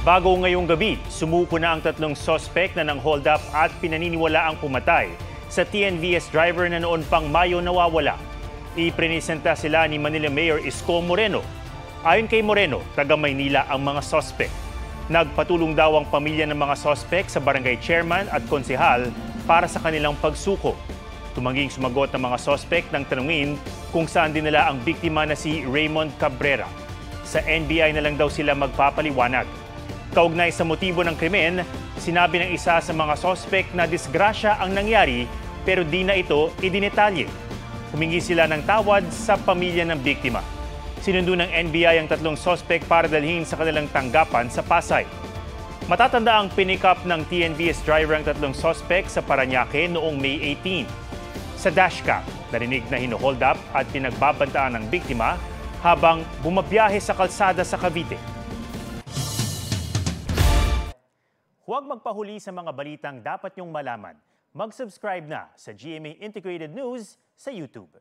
Bago ngayong gabi, sumuko na ang tatlong sospek na nang-hold up at pinaniniwalaang pumatay sa TNVS driver na noon pang Mayo nawawala. Ipresenta sila ni Manila Mayor Isko Moreno. Ayon kay Moreno, taga Maynila ang mga sospek. Nagpatulong daw ang pamilya ng mga sospek sa barangay chairman at konsehal para sa kanilang pagsuko. Tumangging sumagot ng mga sospek nang tanungin kung saan dinala ang biktima na si Raymond Cabrera. Sa NBI na lang daw sila magpapaliwanag. Kaugnay sa motibo ng krimen, sinabi ng isa sa mga sospek na disgrasya ang nangyari pero di na ito idinetalye. Humingi sila ng tawad sa pamilya ng biktima. Sinundo ng NBI ang tatlong sospek para dalhin sa kanilang tanggapan sa Pasay. Matatanda ang pinikap ng TNVS driver ang tatlong sospek sa Parañaque noong May 18. Sa dashcam, narinig na hino-hold up at pinagbabantaan ng biktima habang bumabiyahe sa kalsada sa Cavite. Huwag magpahuli sa mga balitang dapat niyong malaman. Mag-subscribe na sa GMA Integrated News sa YouTube.